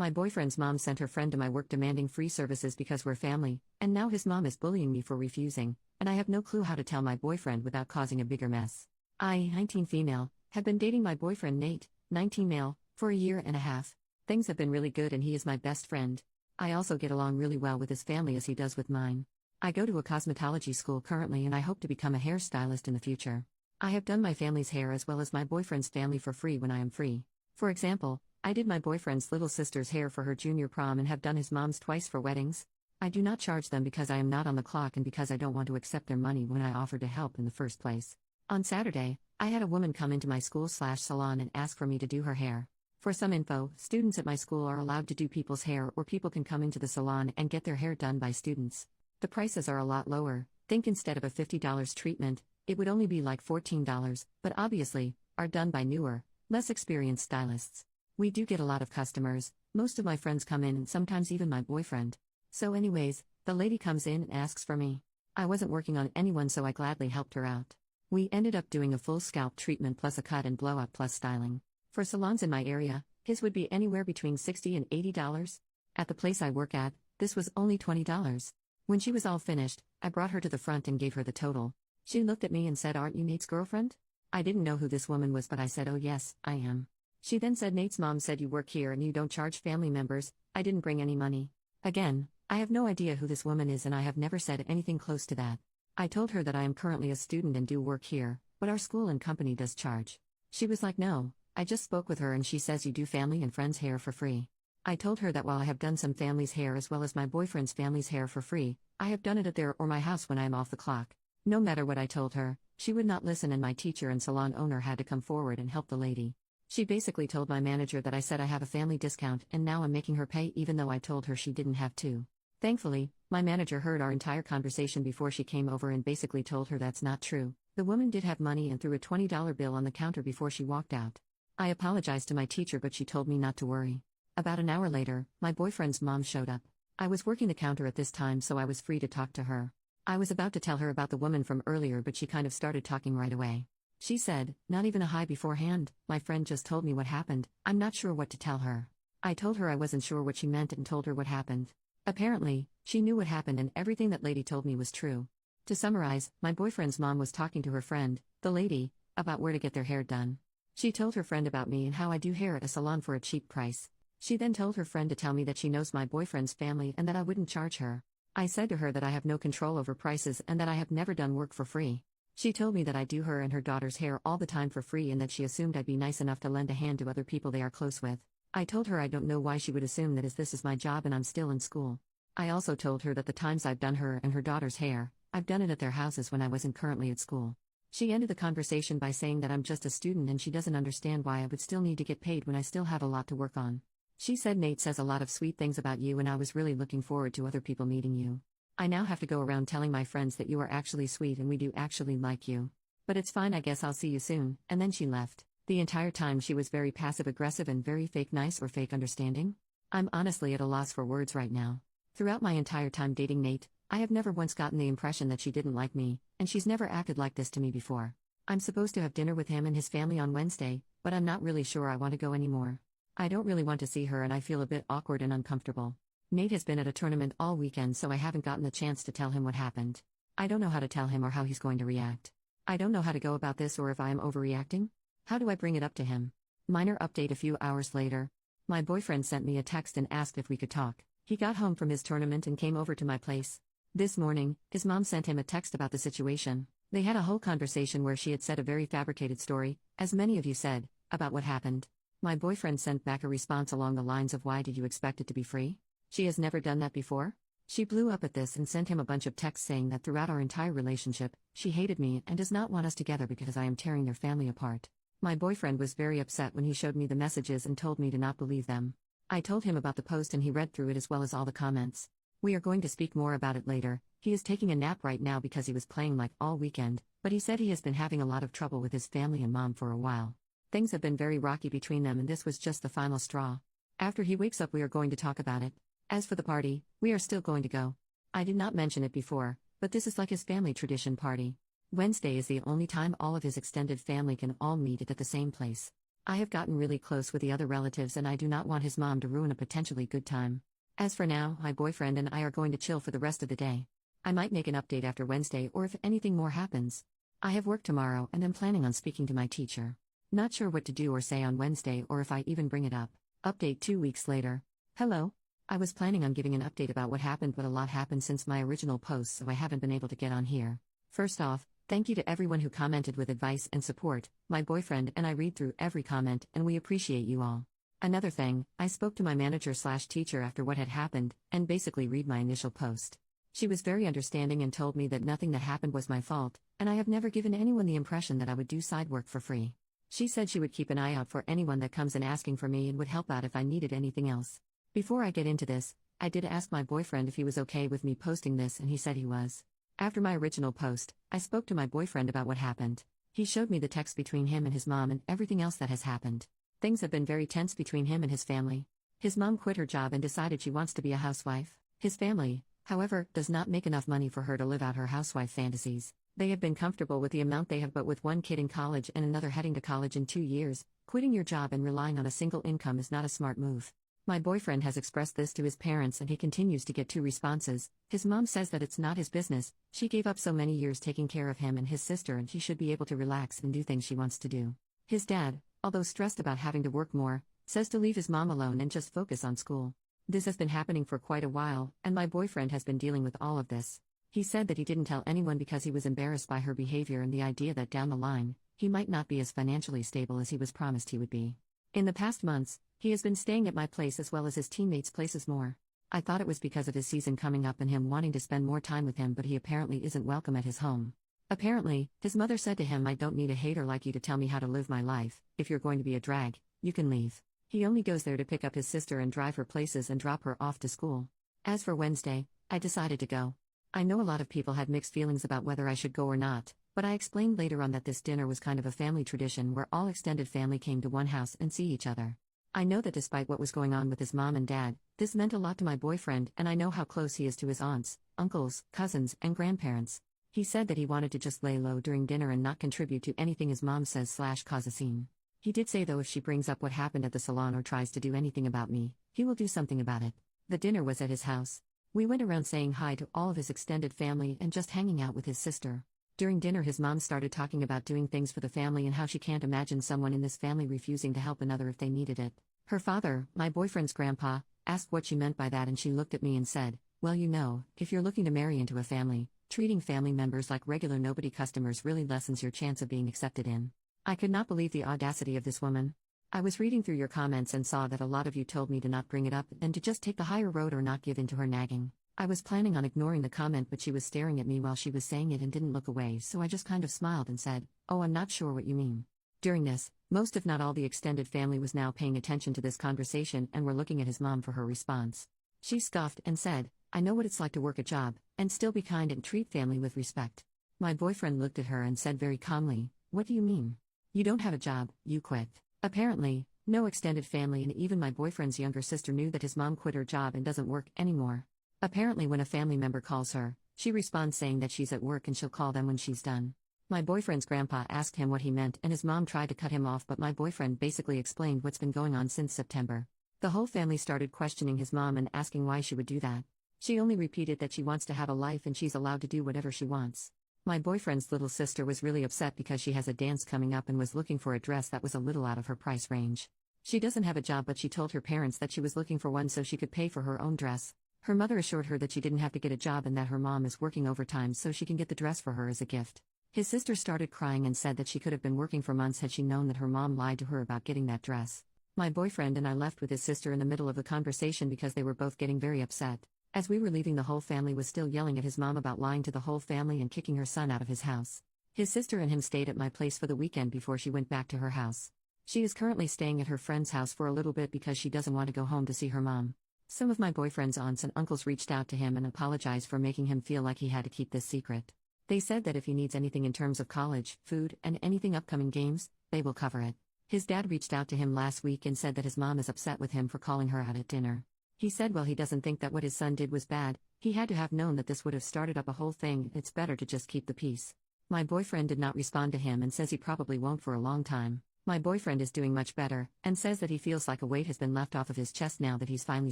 My boyfriend's mom sent her friend to my work demanding free services because we're family, and now his mom is bullying me for refusing, and I have no clue how to tell my boyfriend without causing a bigger mess. I, 19 female, have been dating my boyfriend Nate, 19 male, for a year and a half. Things have been really good and he is my best friend. I also get along really well with his family as he does with mine. I go to a cosmetology school currently and I hope to become a hairstylist in the future. I have done my family's hair as well as my boyfriend's family for free when I am free. For example, I did my boyfriend's little sister's hair for her junior prom and have done his mom's twice for weddings. I do not charge them because I am not on the clock and because I don't want to accept their money when I offered to help in the first place. On Saturday, I had a woman come into my school/salon and ask for me to do her hair. For some info, students at my school are allowed to do people's hair or people can come into the salon and get their hair done by students. The prices are a lot lower. Think instead of a $50 treatment, it would only be like $14, but obviously, are done by newer, less experienced stylists. We do get a lot of customers, most of my friends come in and sometimes even my boyfriend. So anyways, the lady comes in and asks for me. I wasn't working on anyone so I gladly helped her out. We ended up doing a full scalp treatment plus a cut and blowout plus styling. For salons in my area, his would be anywhere between $60 and $80. At the place I work at, this was only $20. When she was all finished, I brought her to the front and gave her the total. She looked at me and said, "Aren't you Nate's girlfriend?" I didn't know who this woman was but I said, "Oh yes, I am." She then said, "Nate's mom said you work here and you don't charge family members." I didn't bring any money. Again, I have no idea who this woman is and I have never said anything close to that. I told her that I am currently a student and do work here, but our school and company does charge. She was like, "No, I just spoke with her and she says you do family and friends' hair for free." I told her that while I have done some family's hair as well as my boyfriend's family's hair for free, I have done it at their or my house when I am off the clock. No matter what I told her, she would not listen and my teacher and salon owner had to come forward and help the lady. She basically told my manager that I said I have a family discount and now I'm making her pay even though I told her she didn't have to. Thankfully, my manager heard our entire conversation before she came over and basically told her that's not true. The woman did have money and threw a $20 bill on the counter before she walked out. I apologized to my teacher but she told me not to worry. About an hour later, my boyfriend's mom showed up. I was working the counter at this time so I was free to talk to her. I was about to tell her about the woman from earlier but she kind of started talking right away. She said, "Not even a hi beforehand, my friend just told me what happened, I'm not sure what to tell her." I told her I wasn't sure what she meant and told her what happened. Apparently, she knew what happened and everything that lady told me was true. To summarize, my boyfriend's mom was talking to her friend, the lady, about where to get their hair done. She told her friend about me and how I do hair at a salon for a cheap price. She then told her friend to tell me that she knows my boyfriend's family and that I wouldn't charge her. I said to her that I have no control over prices and that I have never done work for free. She told me that I do her and her daughter's hair all the time for free and that she assumed I'd be nice enough to lend a hand to other people they are close with. I told her I don't know why she would assume that as this is my job and I'm still in school. I also told her that the times I've done her and her daughter's hair, I've done it at their houses when I wasn't currently at school. She ended the conversation by saying that I'm just a student and she doesn't understand why I would still need to get paid when I still have a lot to work on. She said Nate says a lot of sweet things about you and I was really looking forward to other people meeting you. I now have to go around telling my friends that you are actually sweet and we do actually like you. But it's fine, I guess I'll see you soon, and then she left. The entire time she was very passive-aggressive and very fake nice or fake understanding. I'm honestly at a loss for words right now. Throughout my entire time dating Nate, I have never once gotten the impression that she didn't like me, and she's never acted like this to me before. I'm supposed to have dinner with him and his family on Wednesday, but I'm not really sure I want to go anymore. I don't really want to see her and I feel a bit awkward and uncomfortable. Nate has been at a tournament all weekend so I haven't gotten the chance to tell him what happened. I don't know how to tell him or how he's going to react. I don't know how to go about this or if I am overreacting. How do I bring it up to him? Minor update a few hours later. My boyfriend sent me a text and asked if we could talk. He got home from his tournament and came over to my place. This morning, his mom sent him a text about the situation. They had a whole conversation where she had said a very fabricated story, as many of you said, about what happened. My boyfriend sent back a response along the lines of, "Why did you expect it to be free? She has never done that before?" She blew up at this and sent him a bunch of texts saying that throughout our entire relationship, she hated me and does not want us together because I am tearing their family apart. My boyfriend was very upset when he showed me the messages and told me to not believe them. I told him about the post and he read through it as well as all the comments. We are going to speak more about it later. He is taking a nap right now because he was playing like all weekend, but he said he has been having a lot of trouble with his family and mom for a while. Things have been very rocky between them and this was just the final straw. After he wakes up we are going to talk about it. As for the party, we are still going to go. I did not mention it before, but this is like his family tradition party. Wednesday is the only time all of his extended family can all meet at the same place. I have gotten really close with the other relatives and I do not want his mom to ruin a potentially good time. As for now, my boyfriend and I are going to chill for the rest of the day. I might make an update after Wednesday or if anything more happens. I have work tomorrow and am planning on speaking to my teacher. Not sure what to do or say on Wednesday or if I even bring it up. Update 2 weeks later. Hello. I was planning on giving an update about what happened, but a lot happened since my original post, so I haven't been able to get on here. First off, thank you to everyone who commented with advice and support. My boyfriend and I read through every comment and we appreciate you all. Another thing, I spoke to my manager/teacher after what had happened and basically read my initial post. She was very understanding and told me that nothing that happened was my fault, and I have never given anyone the impression that I would do side work for free. She said she would keep an eye out for anyone that comes in asking for me and would help out if I needed anything else. Before I get into this, I did ask my boyfriend if he was okay with me posting this and he said he was. After my original post, I spoke to my boyfriend about what happened. He showed me the text between him and his mom and everything else that has happened. Things have been very tense between him and his family. His mom quit her job and decided she wants to be a housewife. His family, however, does not make enough money for her to live out her housewife fantasies. They have been comfortable with the amount they have, but with one kid in college and another heading to college in 2 years, quitting your job and relying on a single income is not a smart move. My boyfriend has expressed this to his parents and he continues to get 2 responses. His mom says that it's not his business, she gave up so many years taking care of him and his sister and he should be able to relax and do things she wants to do. His dad, although stressed about having to work more, says to leave his mom alone and just focus on school. This has been happening for quite a while, and my boyfriend has been dealing with all of this. He said that he didn't tell anyone because he was embarrassed by her behavior and the idea that down the line, he might not be as financially stable as he was promised he would be. In the past months, he has been staying at my place as well as his teammates' places more. I thought it was because of his season coming up and him wanting to spend more time with him, but he apparently isn't welcome at his home. Apparently, his mother said to him, "I don't need a hater like you to tell me how to live my life. If you're going to be a drag, you can leave." He only goes there to pick up his sister and drive her places and drop her off to school. As for Wednesday, I decided to go. I know a lot of people had mixed feelings about whether I should go or not, but I explained later on that this dinner was kind of a family tradition where all extended family came to one house and see each other. I know that despite what was going on with his mom and dad, this meant a lot to my boyfriend, and I know how close he is to his aunts, uncles, cousins, and grandparents. He said that he wanted to just lay low during dinner and not contribute to anything his mom says/cause a scene. He did say though if she brings up what happened at the salon or tries to do anything about me, he will do something about it. The dinner was at his house. We went around saying hi to all of his extended family and just hanging out with his sister. During dinner his mom started talking about doing things for the family and how she can't imagine someone in this family refusing to help another if they needed it. Her father, my boyfriend's grandpa, asked what she meant by that and she looked at me and said, "Well, you know, if you're looking to marry into a family, treating family members like regular nobody customers really lessens your chance of being accepted in." I could not believe the audacity of this woman. I was reading through your comments and saw that a lot of you told me to not bring it up and to just take the higher road or not give in to her nagging. I was planning on ignoring the comment, but she was staring at me while she was saying it and didn't look away, so I just kind of smiled and said, "Oh, I'm not sure what you mean." During this, most if not all the extended family was now paying attention to this conversation and were looking at his mom for her response. She scoffed and said, "I know what it's like to work a job, and still be kind and treat family with respect." My boyfriend looked at her and said very calmly, "What do you mean? You don't have a job, you quit." Apparently, no extended family and even my boyfriend's younger sister knew that his mom quit her job and doesn't work anymore. Apparently when a family member calls her, she responds saying that she's at work and she'll call them when she's done. My boyfriend's grandpa asked him what he meant and his mom tried to cut him off, but my boyfriend basically explained what's been going on since September. The whole family started questioning his mom and asking why she would do that. She only repeated that she wants to have a life and she's allowed to do whatever she wants. My boyfriend's little sister was really upset because she has a dance coming up and was looking for a dress that was a little out of her price range. She doesn't have a job, but she told her parents that she was looking for one so she could pay for her own dress. Her mother assured her that she didn't have to get a job and that her mom is working overtime so she can get the dress for her as a gift. His sister started crying and said that she could have been working for months had she known that her mom lied to her about getting that dress. My boyfriend and I left with his sister in the middle of the conversation because they were both getting very upset. As we were leaving, the whole family was still yelling at his mom about lying to the whole family and kicking her son out of his house. His sister and him stayed at my place for the weekend before she went back to her house. She is currently staying at her friend's house for a little bit because she doesn't want to go home to see her mom. Some of my boyfriend's aunts and uncles reached out to him and apologized for making him feel like he had to keep this secret. They said that if he needs anything in terms of college, food, and anything upcoming games, they will cover it. His dad reached out to him last week and said that his mom is upset with him for calling her out at dinner. He said well, he doesn't think that what his son did was bad, he had to have known that this would have started up a whole thing, it's better to just keep the peace. My boyfriend did not respond to him and says he probably won't for a long time. My boyfriend is doing much better, and says that he feels like a weight has been left off of his chest now that he's finally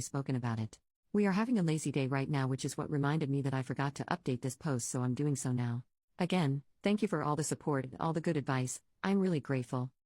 spoken about it. We are having a lazy day right now, which is what reminded me that I forgot to update this post, so I'm doing so now. Again, thank you for all the support and all the good advice, I'm really grateful.